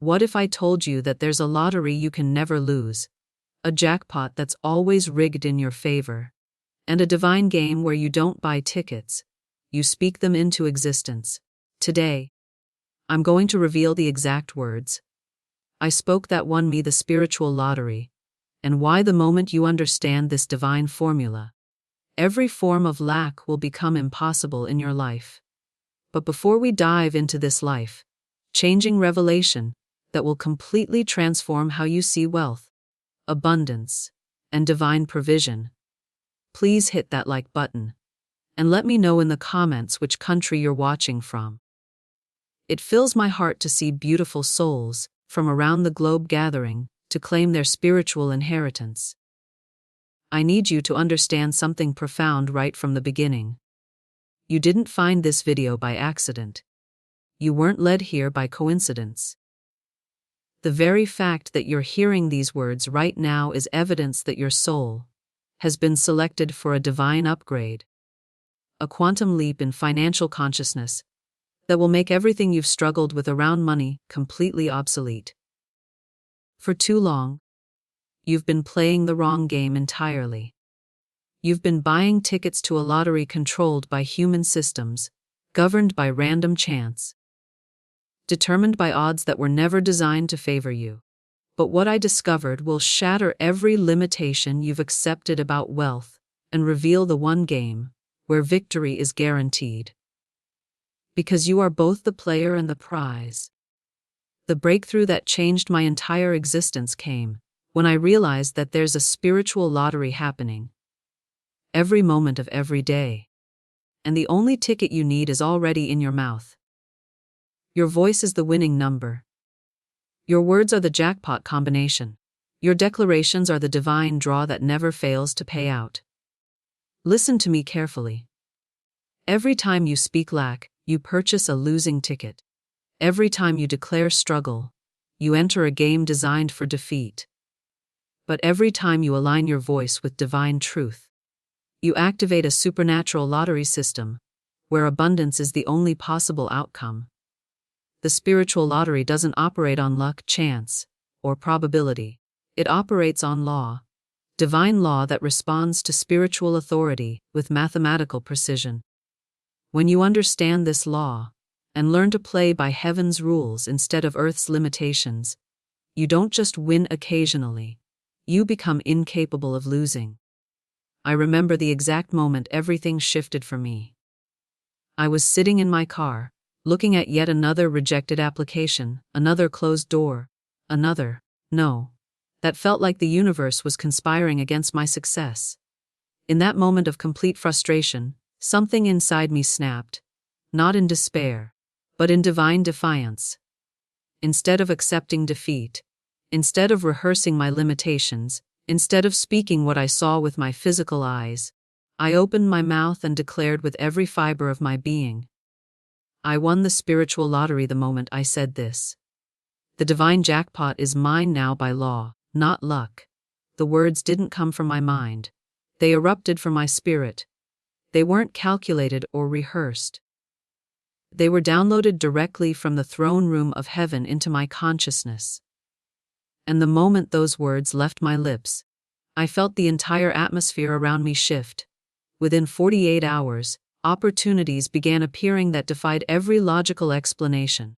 What if I told you that there's a lottery you can never lose, a jackpot that's always rigged in your favor, and a divine game where you don't buy tickets, you speak them into existence? Today, I'm going to reveal the exact words I spoke that won me the spiritual lottery, and why the moment you understand this divine formula, every form of lack will become impossible in your life. But before we dive into this life-changing revelation that will completely transform how you see wealth, abundance, and divine provision, please hit that like button and let me know in the comments which country you're watching from. It fills my heart to see beautiful souls from around the globe gathering to claim their spiritual inheritance. I need you to understand something profound right from the beginning. You didn't find this video by accident. You weren't led here by coincidence. The very fact that you're hearing these words right now is evidence that your soul has been selected for a divine upgrade, a quantum leap in financial consciousness that will make everything you've struggled with around money completely obsolete. For too long, you've been playing the wrong game entirely. You've been buying tickets to a lottery controlled by human systems, governed by random chance, determined by odds that were never designed to favor you. But what I discovered will shatter every limitation you've accepted about wealth and reveal the one game where victory is guaranteed. Because you are both the player and the prize. The breakthrough that changed my entire existence came when I realized that there's a spiritual lottery happening every moment of every day. And the only ticket you need is already in your mouth. Your voice is the winning number. Your words are the jackpot combination. Your declarations are the divine draw that never fails to pay out. Listen to me carefully. Every time you speak lack, you purchase a losing ticket. Every time you declare struggle, you enter a game designed for defeat. But every time you align your voice with divine truth, you activate a supernatural lottery system, where abundance is the only possible outcome. The spiritual lottery doesn't operate on luck, chance, or probability. It operates on law, divine law that responds to spiritual authority with mathematical precision. When you understand this law, and learn to play by heaven's rules instead of earth's limitations, you don't just win occasionally, you become incapable of losing. I remember the exact moment everything shifted for me. I was sitting in my car, looking at yet another rejected application, another closed door, another no, that felt like the universe was conspiring against my success. In that moment of complete frustration, something inside me snapped, not in despair, but in divine defiance. Instead of accepting defeat, instead of rehearsing my limitations, instead of speaking what I saw with my physical eyes, I opened my mouth and declared with every fiber of my being, I won the spiritual lottery the moment I said this. The divine jackpot is mine now by law, not luck. The words didn't come from my mind. They erupted from my spirit. They weren't calculated or rehearsed. They were downloaded directly from the throne room of heaven into my consciousness. And the moment those words left my lips, I felt the entire atmosphere around me shift. Within 48 hours, opportunities began appearing that defied every logical explanation.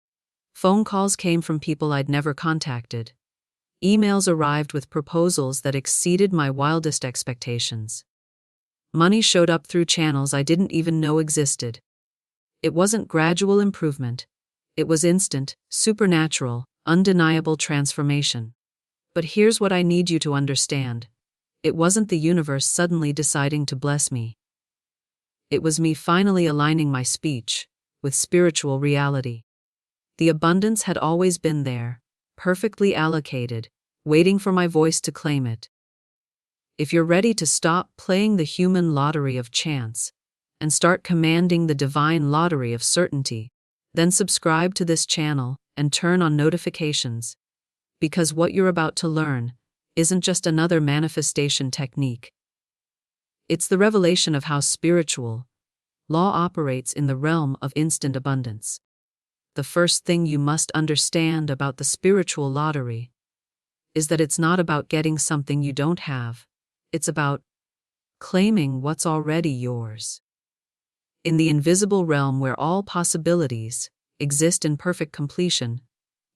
Phone calls came from people I'd never contacted. Emails arrived with proposals that exceeded my wildest expectations. Money showed up through channels I didn't even know existed. It wasn't gradual improvement. It was instant, supernatural, undeniable transformation. But here's what I need you to understand. It wasn't the universe suddenly deciding to bless me. It was me finally aligning my speech with spiritual reality. The abundance had always been there, perfectly allocated, waiting for my voice to claim it. If you're ready to stop playing the human lottery of chance and start commanding the divine lottery of certainty, then subscribe to this channel and turn on notifications. Because what you're about to learn isn't just another manifestation technique. It's the revelation of how spiritual law operates in the realm of instant abundance. the first thing you must understand about the spiritual lottery is that it's not about getting something you don't have, it's about claiming what's already yours. In the invisible realm where all possibilities exist in perfect completion,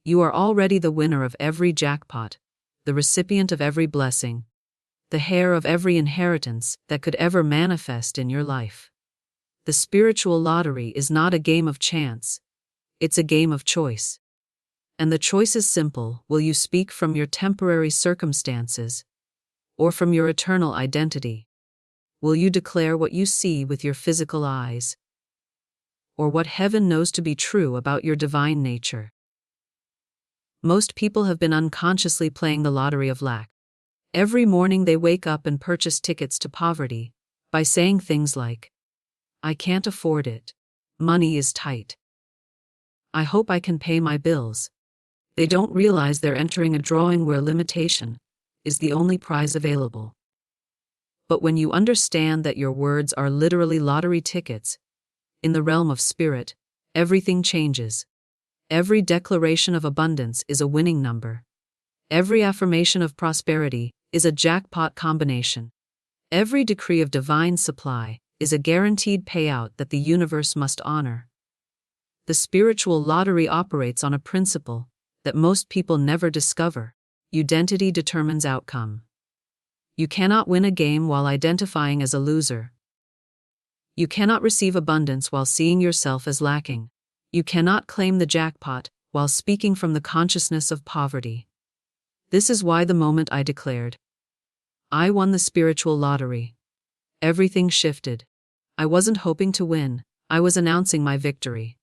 you are already the winner of every jackpot, the recipient of every blessing, the heir of every inheritance that could ever manifest in your life. The spiritual lottery is not a game of chance, it's a game of choice. And the choice is simple: will you speak from your temporary circumstances or from your eternal identity? Will you declare what you see with your physical eyes, or what heaven knows to be true about your divine nature? Most people have been unconsciously playing the lottery of lack. Every morning they wake up and purchase tickets to poverty by saying things like, "I can't afford it. Money is tight. I hope I can pay my bills." They don't realize they're entering a drawing where limitation is the only prize available. But when you understand that your words are literally lottery tickets, in the realm of spirit, everything changes. Every declaration of abundance is a winning number. Every affirmation of prosperity is a jackpot combination. Every decree of divine supply is a guaranteed payout that the universe must honor. The spiritual lottery operates on a principle that most people never discover. Identity determines outcome. You cannot win a game while identifying as a loser. You cannot receive abundance while seeing yourself as lacking. You cannot claim the jackpot while speaking from the consciousness of poverty. This is why the moment I declared, "I won the spiritual lottery," everything shifted. I wasn't hoping to win, I was announcing my victory.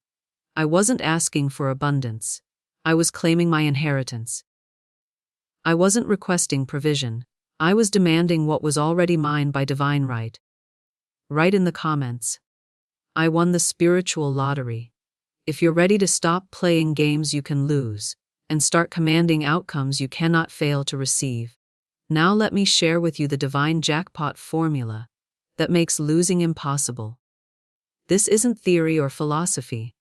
I wasn't asking for abundance, I was claiming my inheritance. I wasn't requesting provision, I was demanding what was already mine by divine right. Write in the comments, "I won the spiritual lottery," if you're ready to stop playing games you can lose and start commanding outcomes you cannot fail to receive. Now let me share with you the Divine Jackpot Formula that makes losing impossible. This isn't theory or philosophy.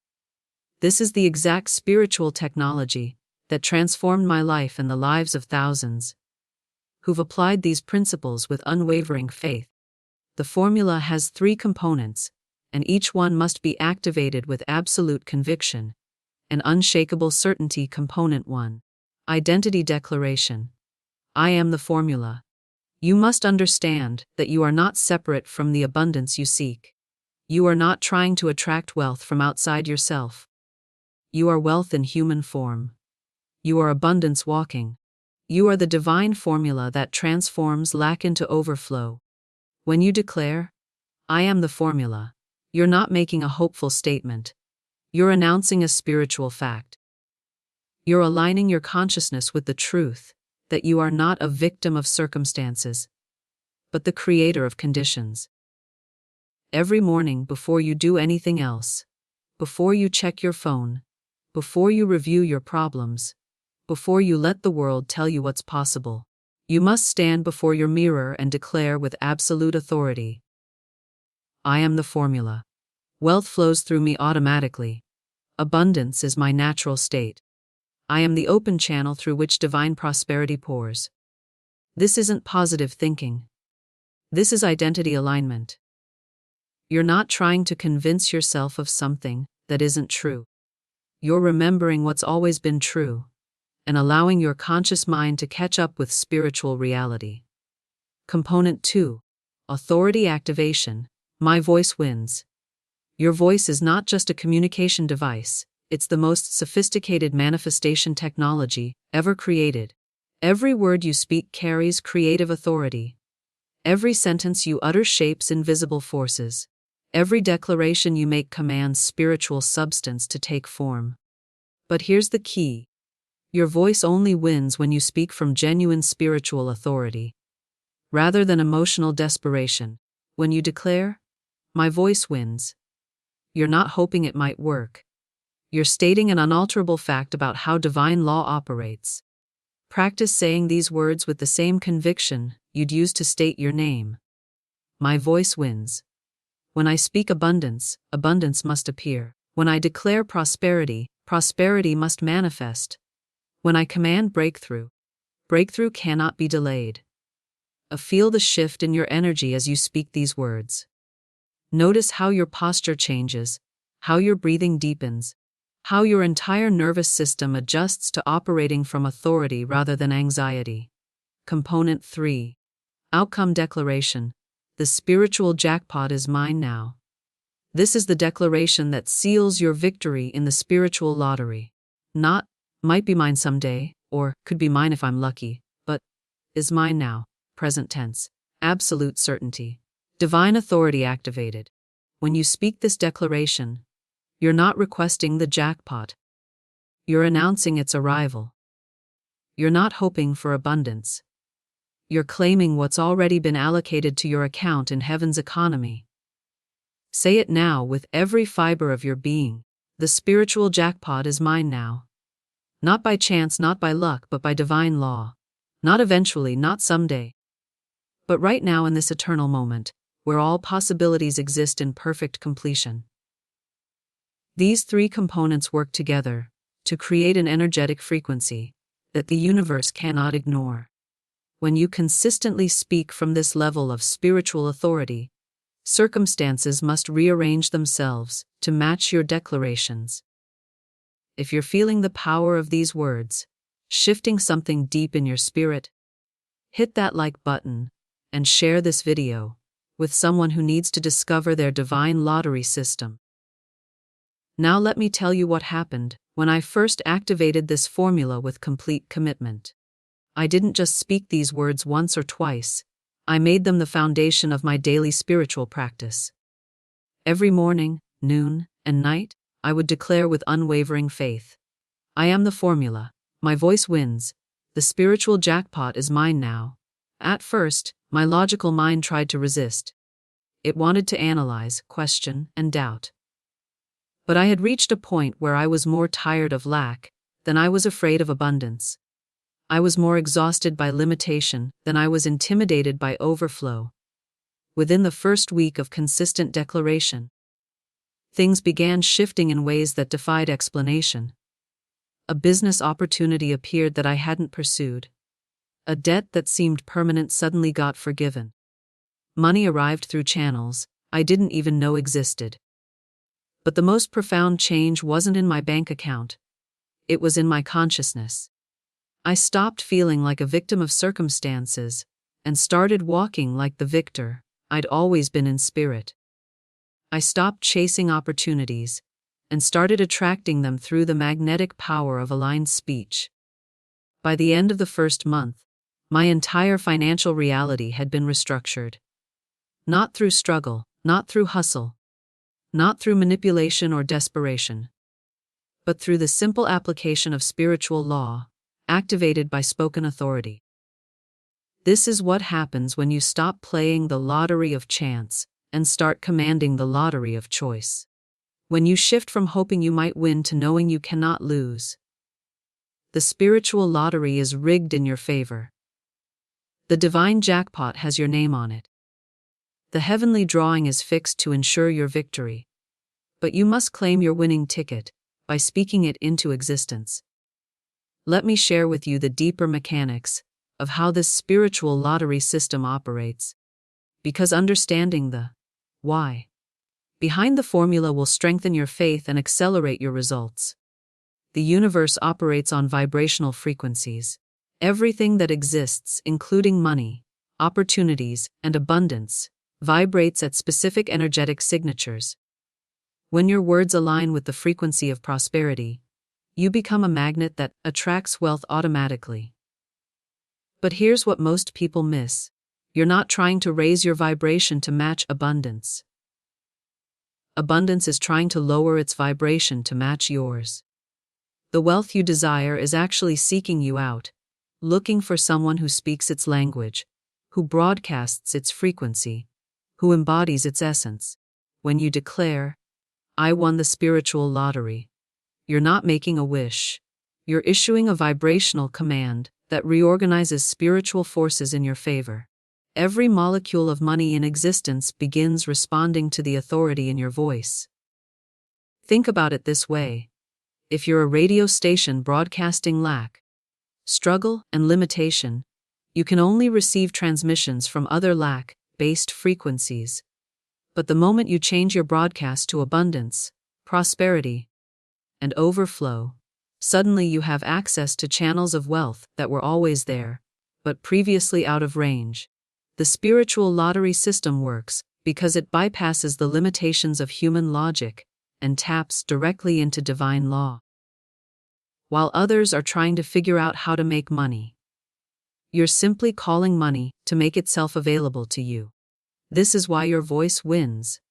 This is the exact spiritual technology that transformed my life and the lives of thousands who've applied these principles with unwavering faith. The formula has 3 components, and each one must be activated with absolute conviction. An unshakable certainty. Component 1. Identity declaration. I am the formula. You must understand that you are not separate from the abundance you seek. You are not trying to attract wealth from outside yourself. You are wealth in human form. You are abundance walking. You are the divine formula that transforms lack into overflow. When you declare, "I am the formula," you're not making a hopeful statement. You're announcing a spiritual fact. You're aligning your consciousness with the truth that you are not a victim of circumstances, but the creator of conditions. Every morning, before you do anything else, before you check your phone, before you review your problems, before you let the world tell you what's possible, you must stand before your mirror and declare with absolute authority, "I am the formula. Wealth flows through me automatically. Abundance is my natural state. I am the open channel through which divine prosperity pours." This isn't positive thinking. This is identity alignment. You're not trying to convince yourself of something that isn't true. You're remembering what's always been true and allowing your conscious mind to catch up with spiritual reality. Component 2. Authority activation. My voice wins. Your voice is not just a communication device, it's the most sophisticated manifestation technology ever created. Every word you speak carries creative authority. Every sentence you utter shapes invisible forces. Every declaration you make commands spiritual substance to take form. But here's the key. Your voice only wins when you speak from genuine spiritual authority, rather than emotional desperation. When you declare, "My voice wins," you're not hoping it might work. You're stating an unalterable fact about how divine law operates. Practice saying these words with the same conviction you'd use to state your name. My voice wins. When I speak abundance, abundance must appear. When I declare prosperity, Prosperity must manifest. When I command breakthrough, breakthrough cannot be delayed. Feel the shift in your energy as you speak these words. Notice how your posture changes, how your breathing deepens, how your entire nervous system adjusts to operating from authority rather than anxiety. Component 3. Outcome Declaration. The spiritual jackpot is mine now. This is the declaration that seals your victory in the spiritual lottery. Not, might be mine someday, or could be mine if I'm lucky, but is mine now. Present tense. Absolute certainty. Divine authority activated. When you speak this declaration, you're not requesting the jackpot. You're announcing its arrival. You're not hoping for abundance. You're claiming what's already been allocated to your account in heaven's economy. Say it now with every fiber of your being. The spiritual jackpot is mine now. Not by chance, not by luck, but by divine law. Not eventually, not someday. But right now in this eternal moment, where all possibilities exist in perfect completion. These three components work together to create an energetic frequency that the universe cannot ignore. When you consistently speak from this level of spiritual authority, circumstances must rearrange themselves to match your declarations. If you're feeling the power of these words, shifting something deep in your spirit, hit that like button and share this video with someone who needs to discover their divine lottery system. Now let me tell you what happened when I first activated this formula with complete commitment. I didn't just speak these words once or twice, I made them the foundation of my daily spiritual practice. Every morning, noon, and night, I would declare with unwavering faith, I am the formula, my voice wins, the spiritual jackpot is mine now. At first, my logical mind tried to resist. It wanted to analyze, question, and doubt. But I had reached a point where I was more tired of lack than I was afraid of abundance. I was more exhausted by limitation than I was intimidated by overflow. Within the first week of consistent declaration, things began shifting in ways that defied explanation. A business opportunity appeared that I hadn't pursued. A debt that seemed permanent suddenly got forgiven. Money arrived through channels I didn't even know existed. But the most profound change wasn't in my bank account. It was in my consciousness. I stopped feeling like a victim of circumstances and started walking like the victor I'd always been in spirit. I stopped chasing opportunities and started attracting them through the magnetic power of aligned speech. By the end of the first month, my entire financial reality had been restructured. Not through struggle, not through hustle, not through manipulation or desperation, but through the simple application of spiritual law, activated by spoken authority. This is what happens when you stop playing the lottery of chance and start commanding the lottery of choice. When you shift from hoping you might win to knowing you cannot lose. The spiritual lottery is rigged in your favor. The divine jackpot has your name on it. The heavenly drawing is fixed to ensure your victory. But you must claim your winning ticket by speaking it into existence. Let me share with you the deeper mechanics of how this spiritual lottery system operates, because understanding the why behind the formula will strengthen your faith and accelerate your results. The universe operates on vibrational frequencies. Everything that exists, including money, opportunities, and abundance, vibrates at specific energetic signatures. When your words align with the frequency of prosperity, you become a magnet that attracts wealth automatically. But here's what most people miss. You're not trying to raise your vibration to match abundance. Abundance is trying to lower its vibration to match yours. The wealth you desire is actually seeking you out, looking for someone who speaks its language, who broadcasts its frequency, who embodies its essence. When you declare, I won the spiritual lottery, you're not making a wish. You're issuing a vibrational command that reorganizes spiritual forces in your favor. Every molecule of money in existence begins responding to the authority in your voice. Think about it this way. If you're a radio station broadcasting lack, struggle, and limitation, you can only receive transmissions from other lack-based frequencies. But the moment you change your broadcast to abundance, prosperity, and overflow, suddenly you have access to channels of wealth that were always there, but previously out of range. The spiritual lottery system works because it bypasses the limitations of human logic and taps directly into divine law. While others are trying to figure out how to make money, you're simply calling money to make itself available to you. This is why your voice wins.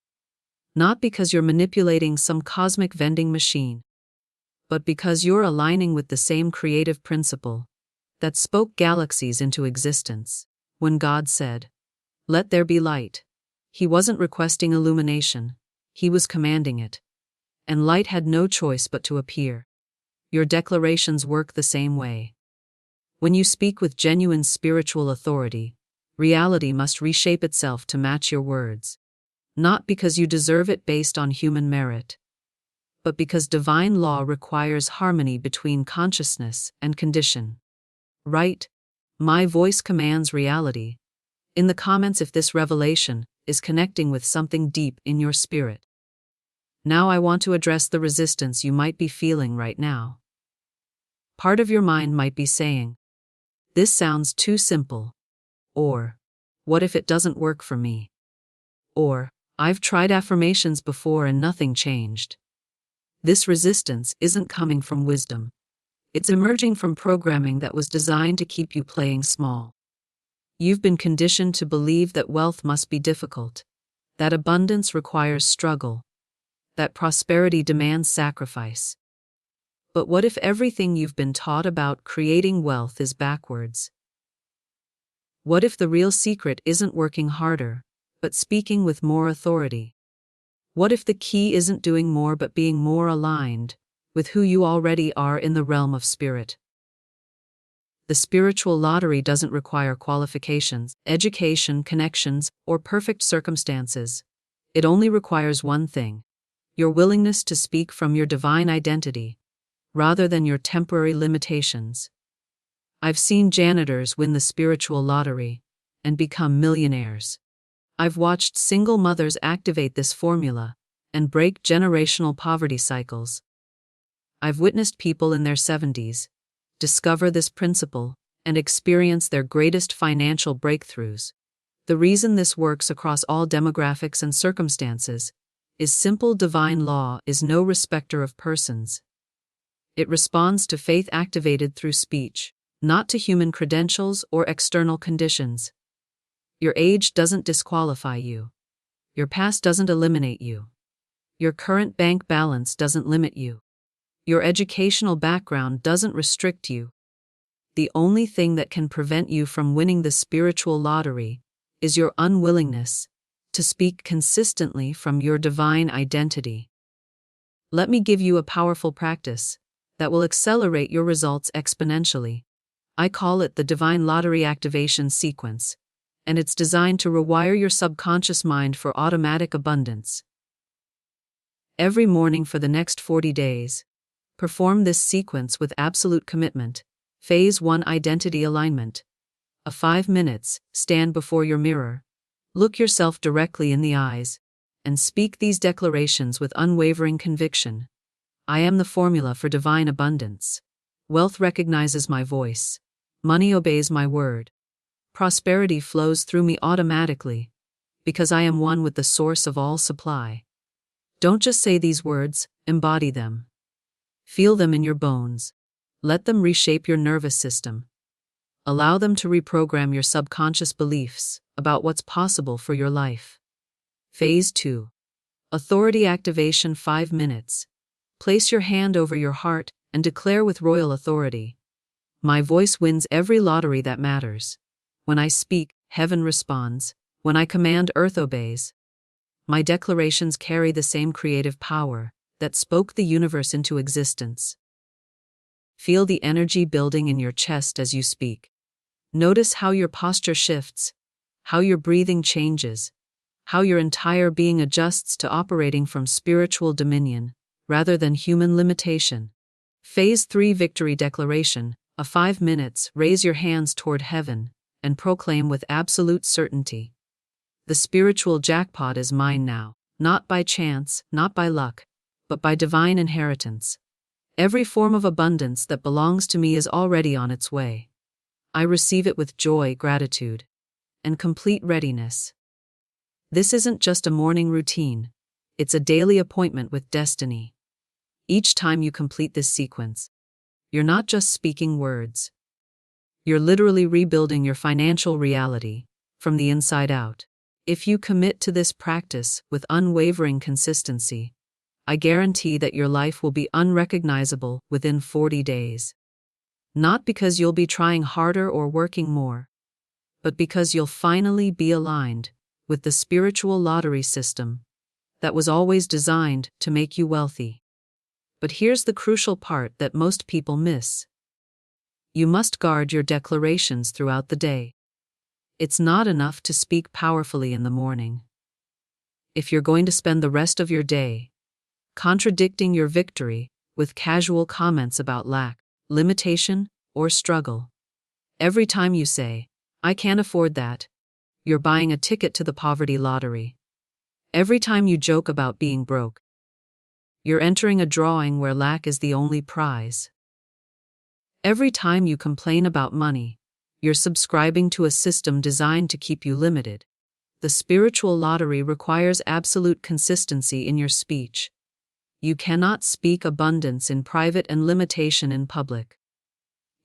Not because you're manipulating some cosmic vending machine, but because you're aligning with the same creative principle that spoke galaxies into existence. When God said, "Let there be light," He wasn't requesting illumination, He was commanding it. And light had no choice but to appear. Your declarations work the same way. When you speak with genuine spiritual authority, reality must reshape itself to match your words. Not because you deserve it based on human merit, but because divine law requires harmony between consciousness and condition. Write, "My voice commands reality," in the comments if this revelation is connecting with something deep in your spirit. Now I want to address the resistance you might be feeling right now. Part of your mind might be saying, "This sounds too simple," or, "What if it doesn't work for me?" or, "I've tried affirmations before and nothing changed." This resistance isn't coming from wisdom. It's emerging from programming that was designed to keep you playing small. You've been conditioned to believe that wealth must be difficult, that abundance requires struggle, that prosperity demands sacrifice. But what if everything you've been taught about creating wealth is backwards? What if the real secret isn't working harder, but speaking with more authority? What if the key isn't doing more but being more aligned with who you already are in the realm of spirit? The spiritual lottery doesn't require qualifications, education, connections, or perfect circumstances. It only requires one thing: your willingness to speak from your divine identity, rather than your temporary limitations. I've seen janitors win the spiritual lottery and become millionaires. I've watched single mothers activate this formula and break generational poverty cycles. I've witnessed people in their 70s discover this principle and experience their greatest financial breakthroughs. The reason this works across all demographics and circumstances is simple: divine law is no respecter of persons. It responds to faith activated through speech, not to human credentials or external conditions. Your age doesn't disqualify you. Your past doesn't eliminate you. Your current bank balance doesn't limit you. Your educational background doesn't restrict you. The only thing that can prevent you from winning the spiritual lottery is your unwillingness to speak consistently from your divine identity. Let me give you a powerful practice that will accelerate your results exponentially. I call it the Divine Lottery Activation Sequence, and it's designed to rewire your subconscious mind for automatic abundance. Every morning for the next 40 days, perform this sequence with absolute commitment. Phase 1: Identity Alignment. 5 minutes, stand before your mirror, look yourself directly in the eyes, and speak these declarations with unwavering conviction. I am the formula for divine abundance. Wealth recognizes my voice. Money obeys my word. Prosperity flows through me automatically, because I am one with the source of all supply. Don't just say these words, embody them. Feel them in your bones. Let them reshape your nervous system. Allow them to reprogram your subconscious beliefs about what's possible for your life. Phase 2: Authority Activation. 5 minutes. Place your hand over your heart and declare with royal authority, "My voice wins every lottery that matters. When I speak, heaven responds. When I command, earth obeys." My declarations carry the same creative power that spoke the universe into existence. Feel the energy building in your chest as you speak. Notice how your posture shifts, how your breathing changes, how your entire being adjusts to operating from spiritual dominion rather than human limitation. Phase 3 Victory Declaration. A 5 minutes, raise your hands toward heaven and proclaim with absolute certainty. The spiritual jackpot is mine now, not by chance, not by luck, but by divine inheritance. Every form of abundance that belongs to me is already on its way. I receive it with joy, gratitude, and complete readiness. This isn't just a morning routine, it's a daily appointment with destiny. Each time you complete this sequence, you're not just speaking words. You're literally rebuilding your financial reality from the inside out. If you commit to this practice with unwavering consistency, I guarantee that your life will be unrecognizable within 40 days. Not because you'll be trying harder or working more, but because you'll finally be aligned with the spiritual lottery system that was always designed to make you wealthy. But here's the crucial part that most people miss. You must guard your declarations throughout the day. It's not enough to speak powerfully in the morning. If you're going to spend the rest of your day contradicting your victory with casual comments about lack, limitation, or struggle, every time you say, "I can't afford that," you're buying a ticket to the poverty lottery. Every time you joke about being broke, you're entering a drawing where lack is the only prize. Every time you complain about money, you're subscribing to a system designed to keep you limited. The spiritual lottery requires absolute consistency in your speech. You cannot speak abundance in private and limitation in public.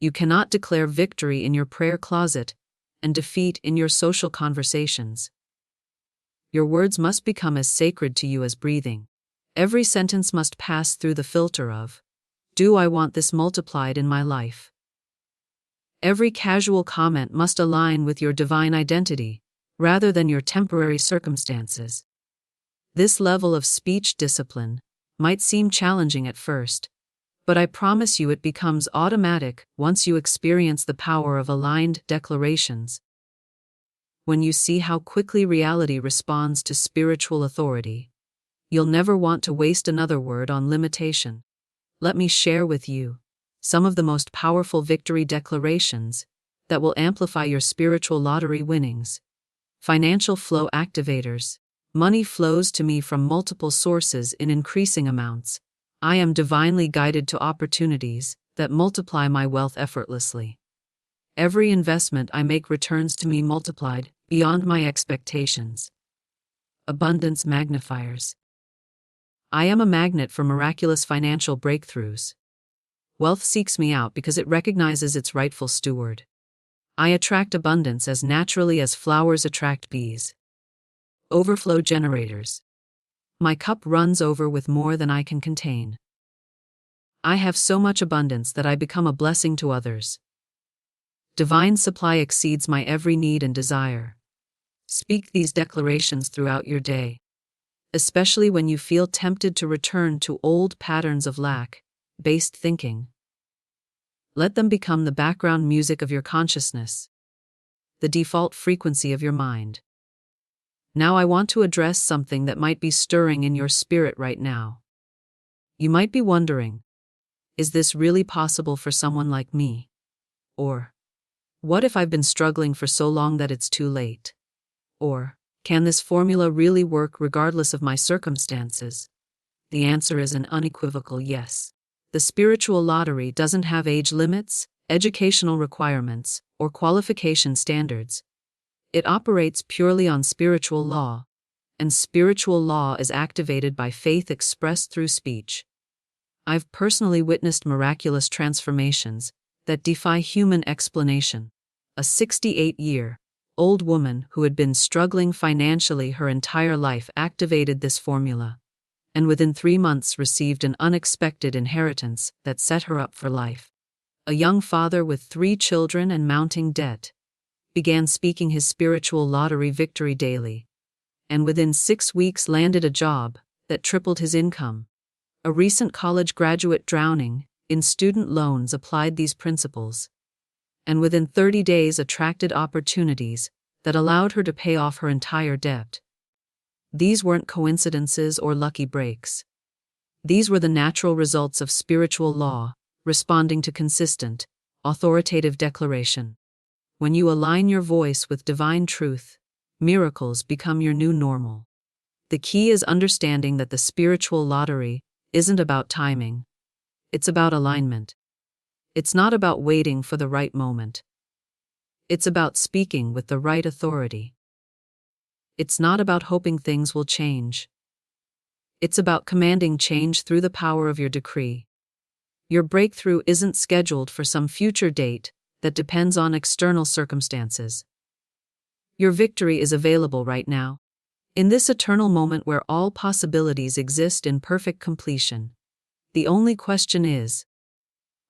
You cannot declare victory in your prayer closet and defeat in your social conversations. Your words must become as sacred to you as breathing. Every sentence must pass through the filter of, "Do I want this multiplied in my life?" Every casual comment must align with your divine identity, rather than your temporary circumstances. This level of speech discipline might seem challenging at first, but I promise you it becomes automatic once you experience the power of aligned declarations. When you see how quickly reality responds to spiritual authority, you'll never want to waste another word on limitation. Let me share with you some of the most powerful victory declarations that will amplify your spiritual lottery winnings. Financial flow activators. Money flows to me from multiple sources in increasing amounts. I am divinely guided to opportunities that multiply my wealth effortlessly. Every investment I make returns to me multiplied beyond my expectations. Abundance magnifiers. I am a magnet for miraculous financial breakthroughs. Wealth seeks me out because it recognizes its rightful steward. I attract abundance as naturally as flowers attract bees. Overflow generators. My cup runs over with more than I can contain. I have so much abundance that I become a blessing to others. Divine supply exceeds my every need and desire. Speak these declarations throughout your day, especially when you feel tempted to return to old patterns of lack-based thinking. Let them become the background music of your consciousness, the default frequency of your mind. Now I want to address something that might be stirring in your spirit right now. You might be wondering, is this really possible for someone like me? Or, what if I've been struggling for so long that it's too late? Or, can this formula really work regardless of my circumstances? The answer is an unequivocal yes. The spiritual lottery doesn't have age limits, educational requirements, or qualification standards. It operates purely on spiritual law, and spiritual law is activated by faith expressed through speech. I've personally witnessed miraculous transformations that defy human explanation. A 68-year-old woman who had been struggling financially her entire life activated this formula, and within 3 months received an unexpected inheritance that set her up for life. A young father with 3 children and mounting debt began speaking his spiritual lottery victory daily, and within 6 weeks landed a job that tripled his income. A recent college graduate drowning in student loans applied these principles, and within 30 days attracted opportunities that allowed her to pay off her entire debt. These weren't coincidences or lucky breaks. These were the natural results of spiritual law responding to consistent, authoritative declaration. When you align your voice with divine truth, miracles become your new normal. The key is understanding that the spiritual lottery isn't about timing. It's about alignment. It's not about waiting for the right moment. It's about speaking with the right authority. It's not about hoping things will change. It's about commanding change through the power of your decree. Your breakthrough isn't scheduled for some future date that depends on external circumstances. Your victory is available right now, in this eternal moment where all possibilities exist in perfect completion. The only question is,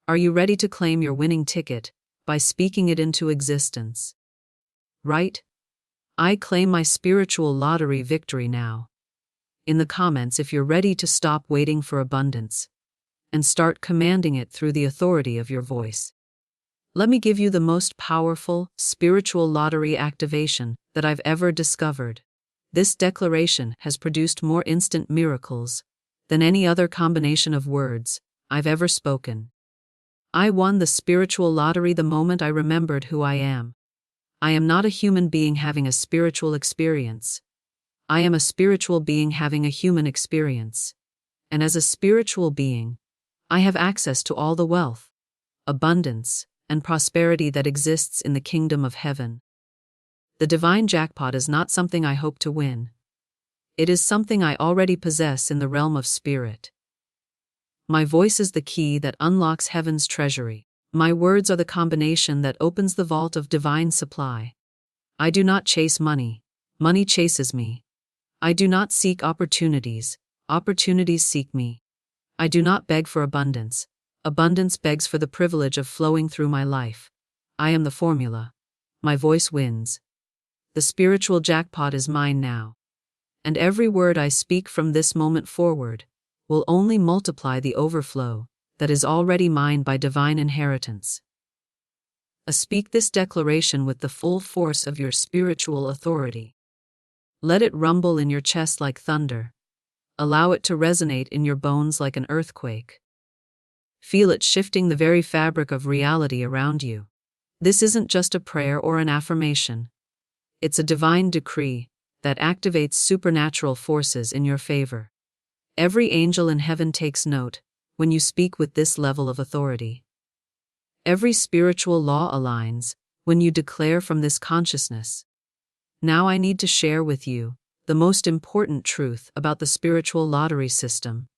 are you ready to claim your winning ticket by speaking it into existence? Right? I claim my spiritual lottery victory now. In the comments if you're ready to stop waiting for abundance and start commanding it through the authority of your voice. Let me give you the most powerful spiritual lottery activation that I've ever discovered. This declaration has produced more instant miracles than any other combination of words I've ever spoken. I won the spiritual lottery the moment I remembered who I am. I am not a human being having a spiritual experience. I am a spiritual being having a human experience. And as a spiritual being, I have access to all the wealth, abundance, and prosperity that exists in the kingdom of heaven. The divine jackpot is not something I hope to win. It is something I already possess in the realm of spirit. My voice is the key that unlocks heaven's treasury. My words are the combination that opens the vault of divine supply. I do not chase money. Money chases me. I do not seek opportunities. Opportunities seek me. I do not beg for abundance. Abundance begs for the privilege of flowing through my life. I am the formula. My voice wins. The spiritual jackpot is mine now. And every word I speak from this moment forward will only multiply the overflow that is already mine by divine inheritance. Speak this declaration with the full force of your spiritual authority. Let it rumble in your chest like thunder. Allow it to resonate in your bones like an earthquake. Feel it shifting the very fabric of reality around you. This isn't just a prayer or an affirmation. It's a divine decree that activates supernatural forces in your favor. Every angel in heaven takes note when you speak with this level of authority. Every spiritual law aligns when you declare from this consciousness. Now I need to share with you the most important truth about the spiritual lottery system.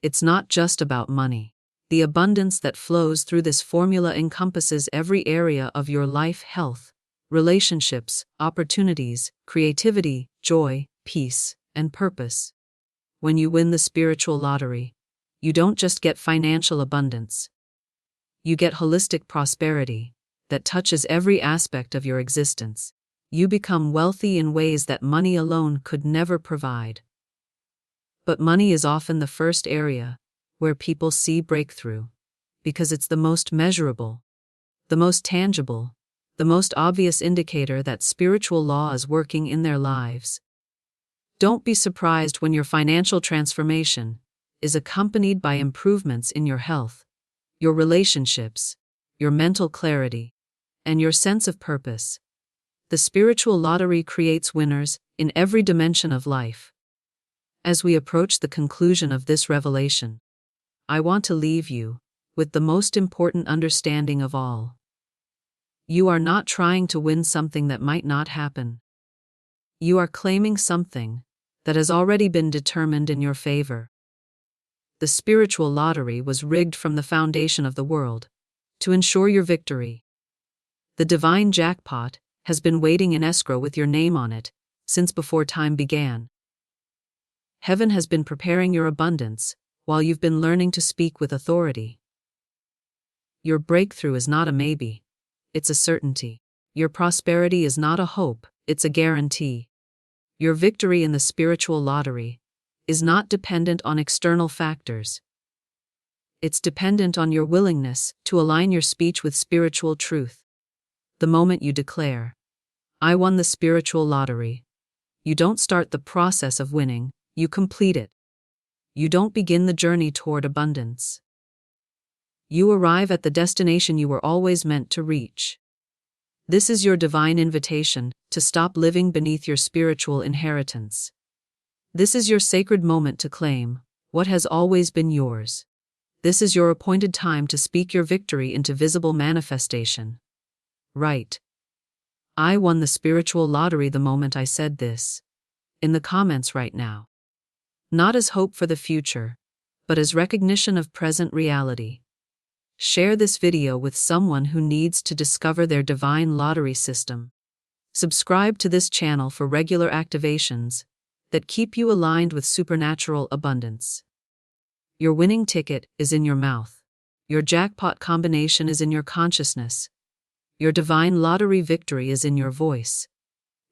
It's not just about money. The abundance that flows through this formula encompasses every area of your life: health, relationships, opportunities, creativity, joy, peace, and purpose. When you win the spiritual lottery, you don't just get financial abundance. You get holistic prosperity that touches every aspect of your existence. You become wealthy in ways that money alone could never provide. But money is often the first area where people see breakthrough, because it's the most measurable, the most tangible, the most obvious indicator that spiritual law is working in their lives. Don't be surprised when your financial transformation is accompanied by improvements in your health, your relationships, your mental clarity, and your sense of purpose. The spiritual lottery creates winners in every dimension of life. As we approach the conclusion of this revelation, I want to leave you with the most important understanding of all. You are not trying to win something that might not happen. You are claiming something that has already been determined in your favor. The spiritual lottery was rigged from the foundation of the world to ensure your victory. The divine jackpot has been waiting in escrow with your name on it since before time began. Heaven has been preparing your abundance while you've been learning to speak with authority. Your breakthrough is not a maybe, it's a certainty. Your prosperity is not a hope, it's a guarantee. Your victory in the spiritual lottery is not dependent on external factors. It's dependent on your willingness to align your speech with spiritual truth. The moment you declare, "I won the spiritual lottery," you don't start the process of winning, you complete it. You don't begin the journey toward abundance. You arrive at the destination you were always meant to reach. This is your divine invitation to stop living beneath your spiritual inheritance. This is your sacred moment to claim what has always been yours. This is your appointed time to speak your victory into visible manifestation. Right. I won the spiritual lottery the moment I said this. In the comments right now. Not as hope for the future, but as recognition of present reality. Share this video with someone who needs to discover their divine lottery system. Subscribe to this channel for regular activations that keep you aligned with supernatural abundance. Your winning ticket is in your mouth. Your jackpot combination is in your consciousness. Your divine lottery victory is in your voice.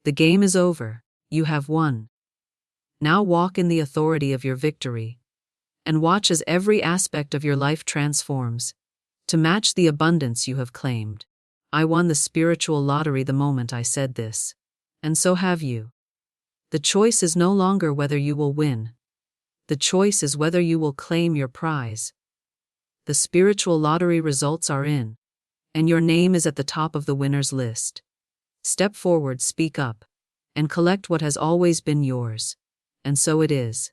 The game is over. You have won. Now walk in the authority of your victory and watch as every aspect of your life transforms to match the abundance you have claimed. I won the spiritual lottery the moment I said this, and so have you. The choice is no longer whether you will win. The choice is whether you will claim your prize. The spiritual lottery results are in, and your name is at the top of the winner's list. Step forward, speak up, and collect what has always been yours. And so it is.